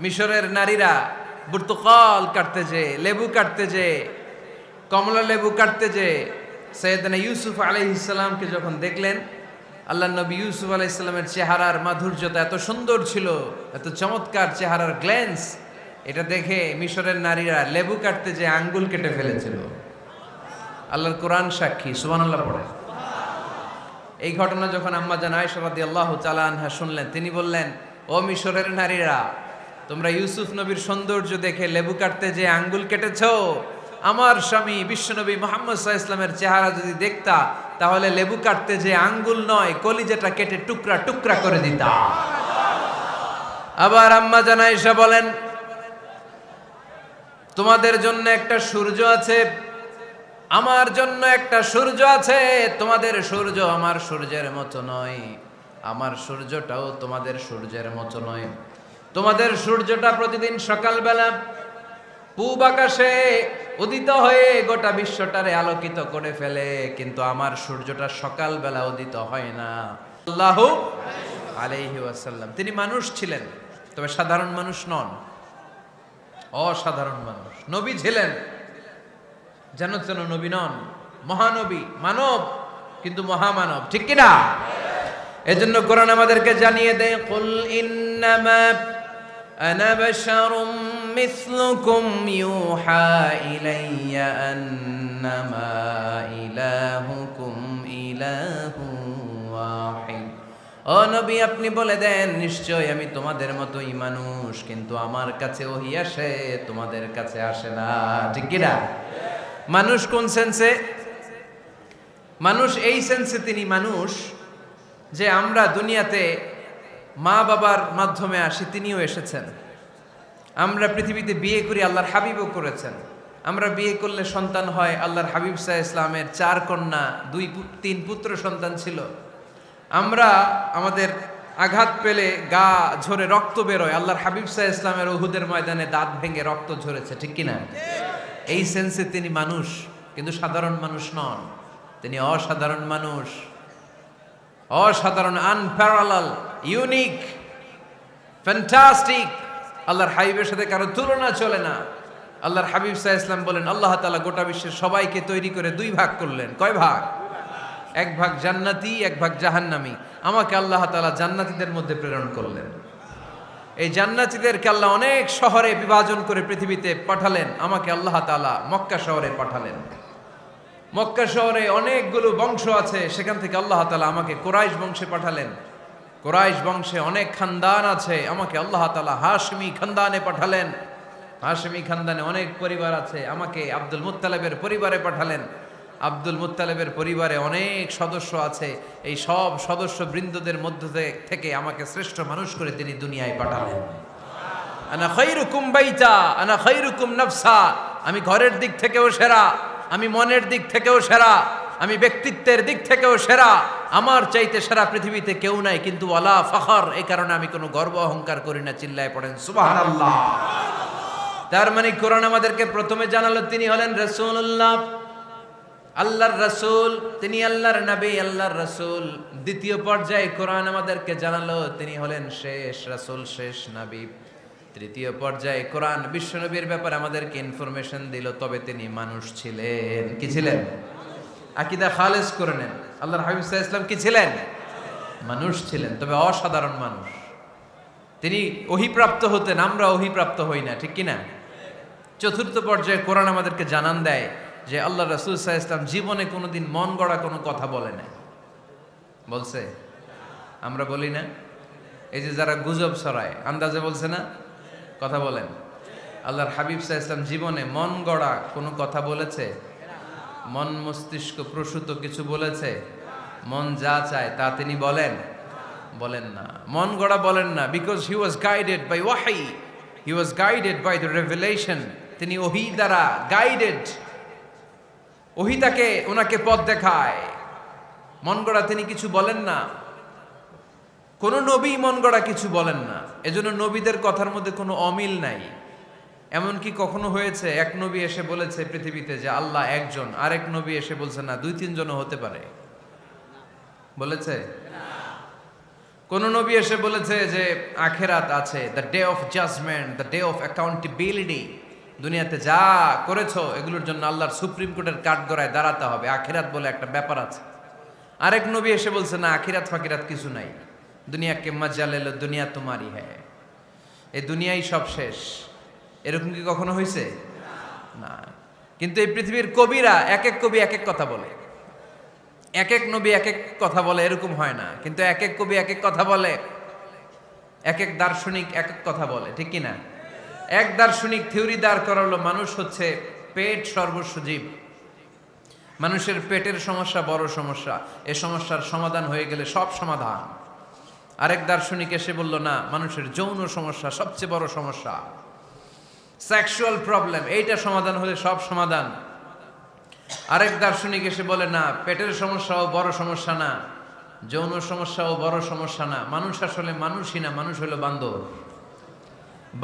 মিশরের নারীরা বুর্তুকাল কাটতে যে, লেবু কাটতে যে, কমলা লেবু কাটতে যে, সাইয়েদনা ইউসুফ আলাইহিস সালামকে যখন দেখলেন, আল্লাহ নবী ইউসুফ আলাইহিস সালামের চেহারার মাধুর্যতা এত সুন্দর ছিল, এত চমৎকার চেহারার গ্ল্যান্স, এটা দেখে মিশরের নারীরা লেবু কাটতে যে আঙ্গুল কেটে ফেলেছিল। আল্লাহর কোরআন সাক্ষী। সুবহানাল্লাহ পড়ে। এই ঘটনা যখন আম্মা জান আয়েশা রাদিয়াল্লাহু তাআলা আনহা শুনলেন, তিনি বললেন, ও মিশরের নারীরা, তোমরা ইউসুফ নবীর সৌন্দর্য দেখে লেবু কাটতে যে আঙ্গুল কেটেছো, আমার স্বামী বিশ্বনবী মুহাম্মদ সাল্লাল্লাহু আলাইহি ওয়াসাল্লামের চেহারা যদি দেখতা, তাহলে লেবু কাটতে যে আঙ্গুল নয়, কলিজাটা কেটে টুকরা টুকরা করে দিতা। আবার আম্মা জান আয়েশা বলেন, তোমাদের জন্য একটা সূর্য আছে, আমার জন্য একটা সূর্য আছে, তোমাদের সূর্য আমার সূর্যের মতো নয়, আমার সূর্যটাও তোমাদের সূর্যের মতো নয়। তোমাদের সূর্যটা প্রতিদিন সকালবেলা পূব আকাশে উদিত হয়ে গোটা বিশ্বটারে আলোকিত করে ফেলে, কিন্তু আমার সূর্যটা সকালবেলা উদিত হয় না। সাল্লাল্লাহু আলাইহি ওয়াসাল্লাম। তিনি মানুষ ছিলেন, তবে সাধারণ মানুষ নন, অসাধারণ মানুষ। নবী ছিলেন, যেন তেন নবী নন, মহানবী, মানব, কিন্তু মহামানব, ঠিক কিনা? এজন্য কোরআন আমাদেরকে জানিয়ে দেয়, কুল ইন্নামা আনা বাশারুম মিসলুকুম ইউহা ইলাইয়া আন্নামা ইলাহুকুম ইলাহুন ওয়াহিদ ও নবী, আপনি বলে দেন, নিশ্চয় আমি তোমাদের মতোই মানুষ, কিন্তু আমার কাছে ওহী আসে, তোমাদের কাছে আসে না। ঠিক কি না? মানুষ কোন সেন্সে? মানুষ এই সেন্সে তিনি মানুষ যে আমরা দুনিয়াতে মা বাবার মাধ্যমে আসি, তিনিও এসেছেন। আমরা পৃথিবীতে বিয়ে করি, আল্লাহর হাবিবও করেছেন। আমরা বিয়ে করলে সন্তান হয়, আল্লাহর হাবিব সাল্লাল্লাহু আলাইহি ইসলামের 4 কন্যা 3 পুত্র সন্তান ছিল। আমরা আমাদের আঘাত পেলে গা ঝরে রক্ত বেরোয়, আল্লাহর হাবিব সাল্লাল্লাহু আলাইহি ইসলামের উহুদের ময়দানে দাঁত ভেঙে রক্ত ঝরেছে। ঠিক কিনা? এই সেন্সে তিনি মানুষ, কিন্তু সাধারণ মানুষ নন। তিনি অসাধারণ মানুষ, অসাধারণ, আনপ্যারালাল, ইউনিক, ফ্যান্টাস্টিক। আল্লাহর হাবিবের সাথে কারো তুলনা চলে না। আল্লাহর হাবিব সাল্লাল্লাহু আলাইহি ওয়াসাল্লাম বলেন, আল্লাহ তাআলা গোটা বিশ্বের সবাইকে তৈরি করে 2 ভাগ করলেন। কয় ভাগ? 1 ভাগ জান্নাতি, 1 ভাগ জাহান্নামী। আমাকে আল্লাহ তাআলা জান্নাতীদের মধ্যে প্রেরণ করলেন। এই জান্নাতীদেরকে আল্লাহ অনেক শহরে বিভাজন করে পৃথিবীতে পাঠালেন। আমাকে আল্লাহ তাআলা মক্কা শহরে পাঠালেন। মক্কা শহরে অনেকগুলো বংশ আছে, সেখান থেকে আল্লাহ তাআলা আমাকে কুরাইশ বংশে পাঠালেন। কুরাইশ বংশে অনেক খানদান আছে, আমাকে আল্লাহ তাআলা হাশমি খানদানে পাঠালেন। হাশমি খানদানে অনেক পরিবার আছে, আমাকে আব্দুল মুত্তালিবের পরিবারে পাঠালেন। আব্দুল মুত্তালিবের পরিবারে অনেক সদস্য আছে, এই সব সদস্য বৃন্দদের মধ্যে থেকে আমাকে শ্রেষ্ঠ মানুষ করে তিনি দুনিয়ায় পাঠালেন। আনা খায়রুকুম বাইতা, আনা খায়রুকুম নাফসা। আমি ঘরের দিক থেকেও সেরা, আমি মনের দিক থেকেও সেরা, আমি ব্যক্তিত্বের দিক থেকেও সেরা। আমার চাইতে সেরা পৃথিবীতে কেউ নাই, কিন্তু ওয়ালা ফখর, এই কারণে আমি কোনো গর্ব অহংকার করি না। চিল্লায় পড়েন সুবহানাল্লাহ। তার মানে কোরআন আমাদেরকে প্রথমে জানালো তিনি হলেন রাসূলুল্লাহ, আল্লাহর রাসূল। তিনি আল্লাহর নবী, আল্লাহর রাসূল। দ্বিতীয় পর্যায়ে কোরআন আমাদেরকে জানালো তিনি হলেন শেষ রাসূল, শেষ নবী। তৃতীয় পর্যায়ে কোরআন বিশ্বনবীর ব্যাপারে আমাদেরকে ইনফরমেশন দিল, তবে তিনি মানুষ ছিলেন। কি ছিলেন? আকীদা খালেস করে নেন, আল্লাহর হাবিব সাল্লাল্লাহু আলাইহি ওয়াসাল্লাম কি ছিলেন? মানুষ ছিলেন, তবে অসাধারণ মানুষ। তিনি ওহীপ্রাপ্ত হতেন, আমরা ওহীপ্রাপ্ত হই না। ঠিক কি না? চতুর্থ পর্যায়ে কোরআন আমাদেরকে জানান দেয় যে আল্লাহ রাসূল সাল্লাল্লাহু আলাইহি ওয়াসাল্লাম জীবনে কোনোদিন মন গড়া কোনো কথা বলে নাই। বলছে? আমরা বলি না? এই যে যারা গুজব ছড়ায়, আন্দাজে বলছে না, কথা বলেন। আল্লাহর হাবিব সাল্লাল্লাহু আলাইহি ওয়াসাল্লাম জীবনে মন গড়া কোনো কথা বলেছে? মন মস্তিষ্ক প্রসূত কিছু বলেছে? মন যা চায় তা তিনি বলেন? বলেন না। মন গড়া বলেন না, because he was guided by ওয়াহি, he was guided by the revelation. তিনি ওহী দ্বারা গাইডেড, ওহী তাকে ওনাকে পথ দেখায়। মন গড়া তিনি কিছু বলেন না, কোন নবী মন গড়া কিছু বলেন না। এজন্য নবীদের কথার মধ্যে কোনো অমিল নাই। এমনকি কখনো হয়েছে এক নবী এসে বলেছে পৃথিবীতে যে আল্লাহ একজন, আরেক নবী এসে বলছে না 2-3 জনও হতে পারে? বলেছে? কোন নবী এসে বলেছে যে আখিরাত আছে, the day of judgment, the day of accountability. দুনিয়াতে যা করেছো এগুলোর জন্য আল্লাহর সুপ্রিম কোর্টের কাঠগড়ায় দাঁড়াতে হবে, আখিরাত বলে একটা ব্যাপার আছে। আরেক নবী এসে বলছে না, আখিরাত ফাকিরাত কিছু নাই, দুনিয়াকে মজা লেলো, দুনিয়া তোমারই হ্যায়, এই দুনিয়াই সব শেষ। এরকম কি কখনো হয়েছে? না। কিন্তু এই পৃথিবীর কবিরা, এক এক কবি এক এক কথা বলে, এক এক নবী এক এক কথা বলে, এরকম হয় না। কিন্তু এক এক কবি এক এক কথা বলে, এক এক দার্শনিক এক এক কথা বলে। ঠিক কি না? এক দার্শনিক থিওরি দাঁড় করালো, মানুষ হচ্ছে পেট সর্বস্ব জীব, মানুষের পেটের সমস্যা বড় সমস্যা, এ সমস্যার সমাধান হয়ে গেলে সব সমাধান। আরেক দার্শনিক এসে বলল না, মানুষের যৌন সমস্যা সবচেয়ে বড় সমস্যা, সেক্সুয়াল প্রবলেম, এইটা সমাধান হলে সব সমাধান। আরেক দার্শনিক এসে বলে না, পেটের সমস্যাও বড় সমস্যা না, যৌন সমস্যাও বড় সমস্যা না, মানুষ আসলে মানুষই না, মানুষ হলো বান্দর।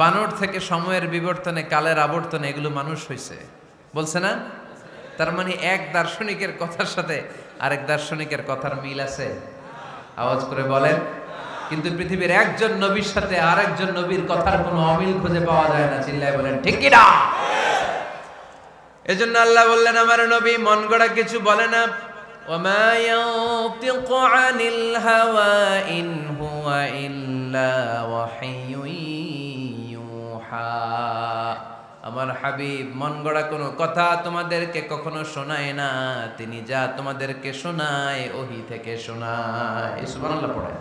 বানর থেকে সময়ের বিবর্তনে, কালের আবর্তনে এগুলো মানুষ হয়েছে, বলছে না? তার মানে এক দার্শনিকের কথার সাথে আরেক দার্শনিকের কথার মিল আছে? আওয়াজ করে বলেন। কিন্তু পৃথিবীর একজন নবীর সাথে আরেকজন নবীর কথার কোনো অমিল খুঁজে পাওয়া যায় না। চিল্লায় বলেন ঠিক কি না? এজন্য আল্লাহ বললেন আমার নবী মন গড়া কিছু বলে না। ওমা ইয়ানতিকু আনিল হাওয়া ইন হুয়া ইল্লা ওয়াহিয়ুন ইউহা। আমার হাবিব মন গড়া কোনো কথা তোমাদেরকে কখনো শোনায় না, তিনি যা তোমাদেরকে শোনায় ওহী থেকে শোনায়। সুবহানাল্লাহ পড়ে।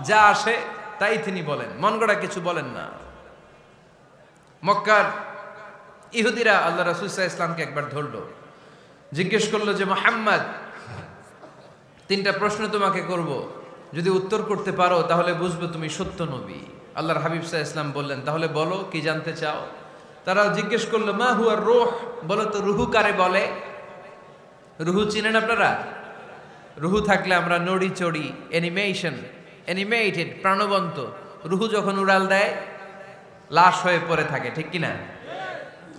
যা আসে তাই তিনি বলেন, মন গড়া কিছু বলেন না। মক্কার ইহুদিরা আল্লাহ রাসূল সাল্লাল্লাহু আলাইহি ইসলামকে একবার ধরলো, জিজ্ঞেস করলো যে মুহাম্মদ, 3টা প্রশ্ন তোমাকে করব, যদি উত্তর করতে পারো তাহলে বুঝবো তুমি সত্য নবী। আল্লাহর হাবিব সাল্লাল্লাহু আলাইহি ইসলাম বললেন, তাহলে বলো কি জানতে চাও? তারা জিজ্ঞেস করলো মা হুয়া রূহ, বলো তো রুহু কারে বলে? রুহু চিনেন আপনারা? রুহু থাকলে আমরা নড়ি চড়ি, অ্যানিমেটেড, প্রাণবন্ত। রুহু যখন উড়াল দেয় লাশ হয়ে পড়ে থাকে, ঠিক কিনা?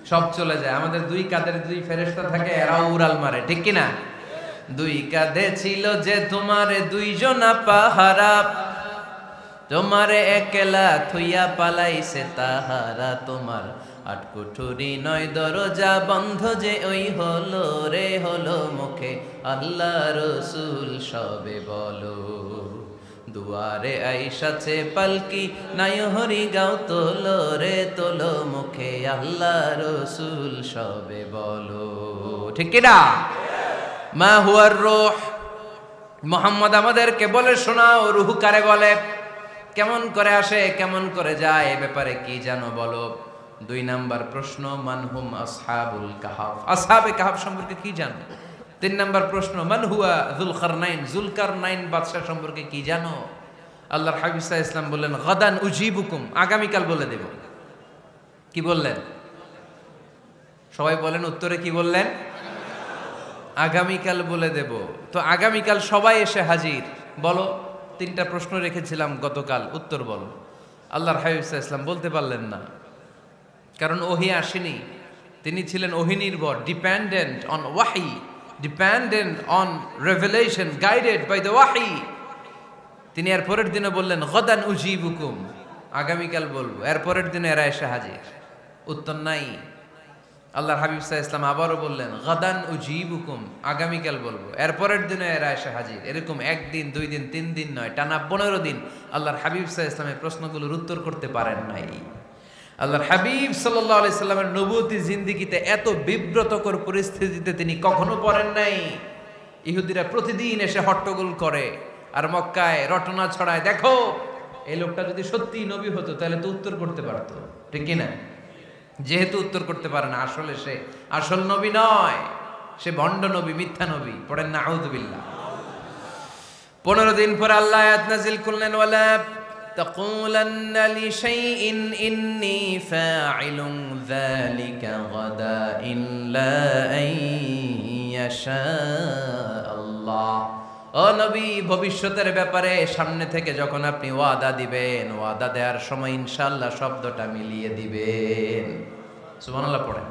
সব চলে যায়। আমাদের 2 কাঁধের 2 ফেরেশতা থাকে, এরাও উড়াল মারে, ঠিক কিনা? 2 কাঁধে ছিল যে তোমারে 2 জনা পাহারা, তোমারে একলা থুইয়া পালাইছে তাহারা। তোমার 8 কুঠুরি 9 দরজা বন্ধ যে ওই হলো রে হলো মুখে আল্লাহ রসুল সবে বলো। দুয়ারে আইসাছে পালকি নাই হরি গাও তোলো রে তোলো মুখে আল্লাহ রসুল সবে বলো, ঠিক কিনা? মা হুয়ার রূহ, মুহাম্মদ আমাদেরকে বলে শোনাও রুহু কারে বলে, কেমন করে আসে, কেমন করে যায়, এ ব্যাপারে কি জানো বলো। 2 নাম্বার প্রশ্ন মানহুম আসহাবুল কাহাফ, আসহাবে কাহাফ সম্পর্কে কি জানো? 3 নাম্বার প্রশ্ন মান হুয়া যুলকারনাইন, যুলকারনাইন বাদশা সম্পর্কে কি জানো? আল্লাহর হাবিব সাল্লাল্লাহু আলাইহি ওয়াসাল্লাম বললেন গাদান উজিবুকুম, আগামীকাল বলে দেব। কি বললেন? সবাই বলেন উত্তরে কি বললেন? আগামীকাল বলে দেব। তো আগামীকাল সবাই এসে হাজির। বলো 3টা প্রশ্ন রেখেছিলাম গতকাল, উত্তর বলো। আল্লাহর হাবিব সাল্লাল্লাহু আলাইহি ওয়াসাল্লাম বলতে পারলেন না, কারণ ওহী আসেনি। তিনি ছিলেন ওহী নির্ভর, ডিপেন্ডেন্ট অন ওয়াহি, dependent on revelation, guided by the ওয়াহি। তিনি এর পরের দিনে বললেন গাদান উজিবুকুম, আগামীকাল বলবো। এর পরের দিনে এরা এসে হাজির, উত্তর নাই। আল্লাহর হাবিব সাল্লাল্লাহু আলাইহি ওয়াসাল্লাম আবারও বললেন গাদান উজিবুকুম, আগামীকাল বলবো। এর পরের দিনে এরা এসে হাজির। এরকম 1 দিন 2 দিন 3 দিন নয়, টানা 15 দিন আল্লাহর হাবিব সাল্লাল্লাহু আলাইহি ওয়াসাল্লামের প্রশ্নগুলোর উত্তর করতে পারেন নাই। আল্লাহর হাবিব সাল্লাল্লাহু আলাইহি সাল্লামের নবুয়তি জিন্দেগিতে এত বিব্রতকর পরিস্থিতিতে তিনি কখনো পড়েন নাই। ইহুদিরা প্রতিদিন এসে হট্টগোল করে আর মক্কায় রটনা ছড়ায়, দেখো এই লোকটা যদি সত্যি নবী হতো তাহলে তো উত্তর করতে পারতো, ঠিক কি না? যেহেতু উত্তর করতে পারে না, আসলে সে আসল নবী নয়, সে ভণ্ড নবী, মিথ্যা নবী। পড়েন না আউযুবিল্লাহ। 15 দিন পর আল্লাহ আয়াত নাযিল করলেন ওয়ালা তাকুলান্না লিশাইইন ইন্নী ফাইলুন যালিকা গাদা ইল্লা আইয়াশা আল্লাহ। ও নবী, ভবিষ্যতের ব্যাপারে সামনে থেকে যখন আপনি ওয়াদা দিবেন, ওয়াদা দেওয়ার সময় ইনশাআল্লাহ শব্দটা মিলিয়ে দিবেন। সুবহানাল্লাহ পড়েন।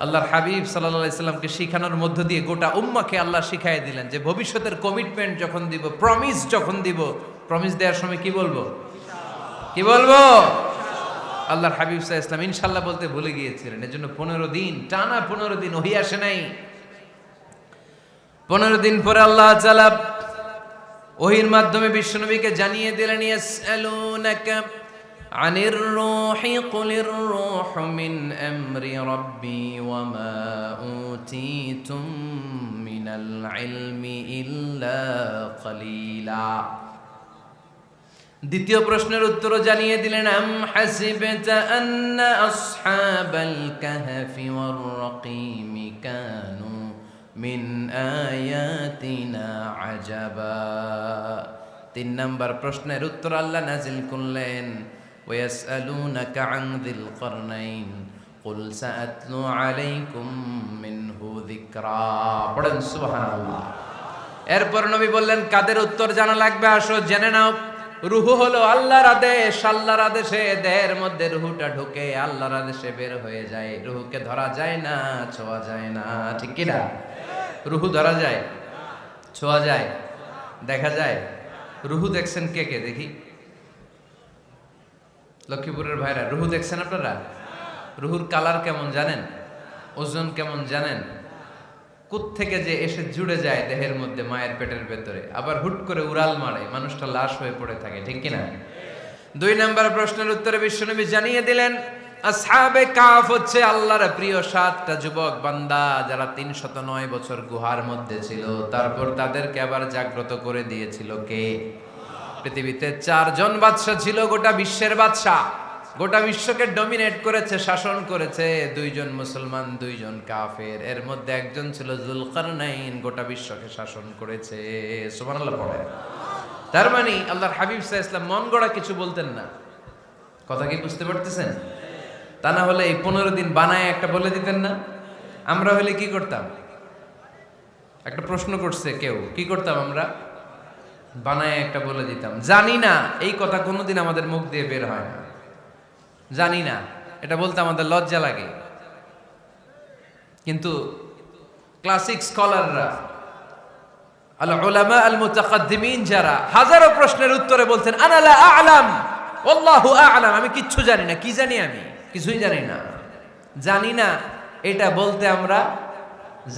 আল্লাহর হাবিব সাল্লাল্লাহু আলাইহি সাল্লামকে শিখানোর মধ্য দিয়ে গোটা উম্মাহকে আল্লাহ শিখাই দিলেন যে ভবিষ্যতের কমিটমেন্ট যখন দিব, প্রমিস যখন দিব, প্রমিস দেওয়ার সময় কি বলবো? কি বলবো? আল্লাহর হাবিব সাল্লাল্লাহু আলাইহি সাল্লাম ইনশাআল্লাহ বলতে ভুলে গিয়েছিলেন। এজন্য 15 দিন, টানা 15 দিন ওহী আসে নাই। 15 দিন পরে আল্লাহ তাআলা ওহীর মাধ্যমে বিশ্বনবীকে জানিয়ে দিলেন ইয়াসআলুনাকা আনির রূহি কুলির রূহু মিন আমরি রাব্বি ওয়া মা উতীতুম মিনাল ইলমি ইল্লা কলিলা। দ্বিতীয় প্রশ্নের উত্তরও জানিয়ে দিলেন আম হাসিবতা আন্না আসহাবাল কাহফি ওয়ার রাকিমি কানু মিন আয়াতিনা আজাবা। 3 নাম্বার প্রশ্নের উত্তর আল্লাহ নাজিল করলেন ওয়াসআলুনাকা আন যিল করনাইন কুল সাআতলু আলাইকুম মিনহু যিকরা। পড়েন সুবহানাল্লাহ। এরপর নবী বললেন কাদের উত্তর জানা লাগবে, আসো জেনে নাও। রুহু হলো আল্লাহর আদেশ, আল্লাহর আদেশে দেহের মধ্যে রুহুটা ঢুকে আল্লাহর আদেশে বের হয়ে যায়। রুহুকে ধরা যায় না, ছোঁয়া যায় না, ঠিক কি না? রুহু ধরা যায়, ছোঁয়া যায়, দেখা যায়? রুহু দেখছেন কে কে দেখি? লক্ষ্মীপুরের ভাইরা রুহু দেখছেন আপনারা? রুহুর কালার কেমন জানেন? ওজন কেমন জানেন? কোত্থেকে যে এসে জুড়ে যায় দেহের মধ্যে, মায়ের পেটের ভেতরে, আবার হুট করে উড়াল মারে, মানুষটা লাশ হয়ে পড়ে থাকে, ঠিক কিনা? 2 নম্বর প্রশ্নের উত্তরে বিশ্বনবী জানিয়ে দিলেন আসহাবে কাহফ হচ্ছে আল্লাহর প্রিয় 7টা যুবক বান্দা যারা 309 বছর গুহার মধ্যে ছিল। তারপর তাদেরকে আবার জাগ্রত করে দিয়েছিল কে? পৃথিবীতে 4 জন বাদশা ছিল, গোটা বিশ্বের বাদশা, গোটা বিশ্বকে ডমিনেট করেছে, শাসন করেছে। 2 জন মুসলমান, 2 জন কাফের। এর মধ্যে একজন ছিল যুলকারনাইন, গোটা বিশ্বকে শাসন করেছে। সুবহানাল্লাহ পড়ে। তার মানে আল্লাহর হাবিব সাল্লাল্লাহু আলাইহি ওয়াসাল্লাম মন গড়া কিছু বলতেন না। কথা কি বুঝতে পারতেছেন? তা না হলে এই 15 দিন বানায় একটা বলে দিতেন না? আমরা হলে কি করতাম? একটা প্রশ্ন করছে কেউ, কি করতাম আমরা? বানায় একটা বলে দিতাম। জানি না, এই কথা কোনোদিন আমাদের মুখ দিয়ে বের হয় না। জানি না, এটা বলতে আমাদের লজ্জা লাগে। কিন্তু ক্লাসিক স্কলাররা, আল উলামা আল মুতাকাদ্দিমিন, যারা হাজারো প্রশ্নের উত্তরে বলতেন আনা লা আ'লাম ওয়াল্লাহু আ'লাম, আমি কিচ্ছু জানি না। কি জানি? আমি কিছুই জানি না। জানি না এটা বলতে আমরা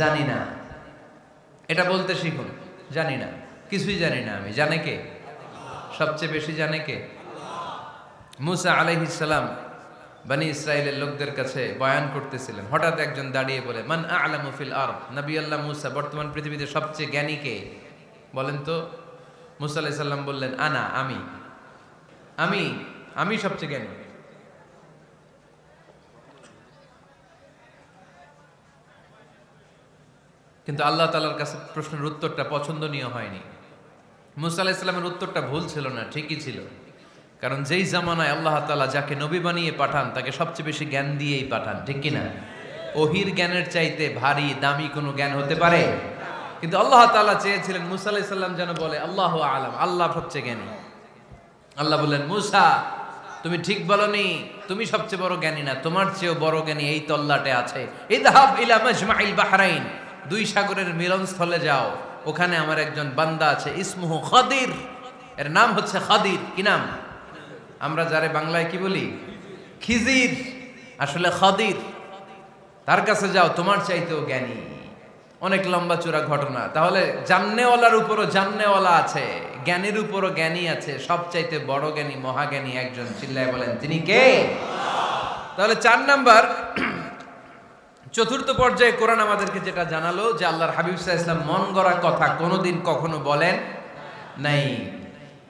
জানি না, এটা বলতে শিখুন। জানি না, কিছুই জানি না আমি। জানে কে? সবচেয়ে বেশি জানে কে? মুসা আলাইহিস সালাম বনি ইসরাইলের লোকদের কাছে বয়ান করতেছিলেন। হঠাৎ একজন দাঁড়িয়ে বলে, মান আ'লামু ফিল আরদ, নবী আল্লাহ মুসা, বর্তমান পৃথিবীতে সবচেয়ে জ্ঞানী কে বলেন তো? মুসা আলাইহিস সালাম বললেন, আনা, আমি আমি আমি সবচেয়ে জ্ঞানী। কিন্তু আল্লাহ তাআলার কাছে প্রশ্নের উত্তরটা পছন্দনীয় হয়নি। মুসা আলাইহিস সালামের উত্তরটা ভুল ছিল না, ঠিকই ছিল। কারণ যেই জামানায় আল্লাহ তাআলা যাকে নবী বানিয়ে পাঠান তাকে সবচেয়ে বেশি জ্ঞান দিয়েই পাঠান, ঠিক কি না? ওহির জ্ঞানের চাইতে ভারী দামি কোনো জ্ঞান হতে পারে? কিন্তু আল্লাহ তাআলা চেয়েছিলেন মুসা আলাইহিস সালাম যেন বলে আল্লাহু আ'লাম, আল্লাহ সবচেয়ে জ্ঞানী। আল্লাহ বললেন, মুসা তুমি ঠিক বলনি, তুমি সবচেয়ে বড় জ্ঞানী না, তোমার চেয়েও বড় জ্ঞানী এই তল্লাটে আছে। ইযহাব ইলা মাজমাইল বাহরাইন, 2 সাগরের মিলনস্থলে যাও, ওখানে আমার একজন বান্দা আছে, ইসমুহু খাদির, এর নাম হচ্ছে খাদির। কি নাম? আমরা যারে বাংলায় কি বলি? খিজির, আসলে খাদির। তার কাছে যাও, তোমার চাইতেও জ্ঞানী। অনেক লম্বা চূড়া ঘটনা। তাহলে জান্নেওয়ালার উপরও জান্নেওয়ালা আছে, জ্ঞানীর উপরও জ্ঞানী আছে। সবচাইতে বড় জ্ঞানী, মহাজ্ঞানী একজন, চিল্লায় বলেন তিনি কে? তাহলে 4 নাম্বার, চতুর্থ পর্যায়ে কোরআন আমাদেরকে যেটা জানালো যে আল্লাহর হাবিব সাল্লাল্লাহু আলাইহি ওয়াসাল্লাম মন গড়া কথা কোনোদিন কখনো বলেন নাই।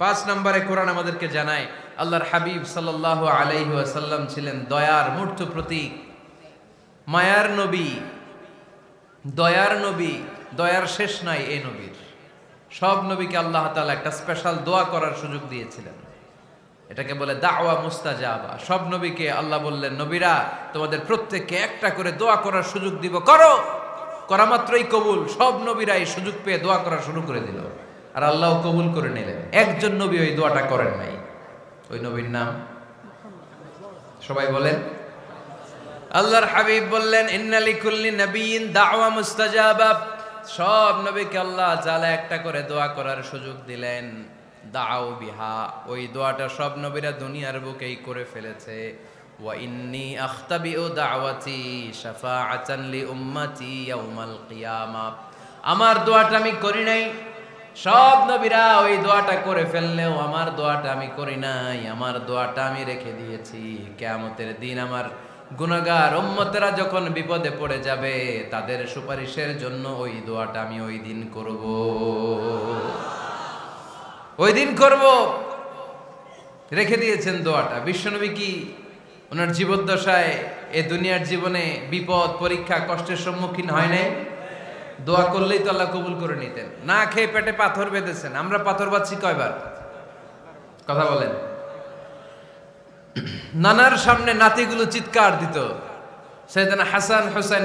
5 নম্বরে কোরআন আমাদেরকে জানায় আল্লাহর হাবিব সাল্লাল্লাহু আলাইহি ওয়াসাল্লাম ছিলেন দয়ার মূর্ত প্রতীক, মায়ার নবী, দয়ার নবী। দয়ার শেষ নাই এই নবীর। সব নবীকে আল্লাহ তাআলা একটা স্পেশাল দোয়া করার সুযোগ দিয়েছিলেন, এটাকে বলে দাওয়া মুস্তাজাবা। সব নবীকে আল্লাহ বললেন, নবীরা তোমাদের প্রত্যেককে একটা করে দোয়া করার সুযোগ দিব, করো। করা মাত্রই কবুল। সব নবীরা এই সুযোগ পেয়ে দোয়া করা শুরু করে দিল, আর আল্লাহ কবুল করে নিলেন। একজন নবী ওই দোয়াটা করেন নাই। ওই নবীর নাম সবাই বলেন। আল্লাহর হাবিব বললেন, ইন্না লিকুল্লি নাবিয়্যিন দাওয়া মুস্তাজাবা। সব নবীকে আল্লাহ তাআলা একটা করে দোয়া করার সুযোগ দিলেন। দাও বিহা, ওই দোয়াটা সব নবীরা দুনিয়ার বুকেই করে ফেলেছে। ওয়া ইন্নী আখতাবিউ দাওয়াতি শাফাআতান লি উম্মতি ইয়াউমাল কিয়ামা। আমার দোয়াটা আমি করি নাই, সব নবীরা ওই দোয়াটা করে ফেললেও আমার দোয়াটা আমি করি নাই। আমার দোয়াটা আমি রেখে দিয়েছি কিয়ামতের দিন আমার গুনাহগার উম্মতেরা যখন বিপদে পড়ে যাবে তাদের সুপারিশের জন্য ওই দোয়াটা আমি ওই দিন করব, ওই দিন করব। রেখে দিয়েছেন দোয়াটা। বিশ্বনবী কি ওনার জীবদ্দশায় এ দুনিয়ার জীবনে বিপদ, পরীক্ষা, কষ্টের সম্মুখীন হয় নাই? দোয়া করলেই তো আল্লাহ কবুল করে নিতেন। না খেয়ে পেটে পাথর বেঁধেছেন। আমরা পাথর বাঁধছি কয়বার? কথা বলেন। নানার সামনে নাতিগুলো চিৎকার দিত, সাইয়েদনা হাসান, হুসাইন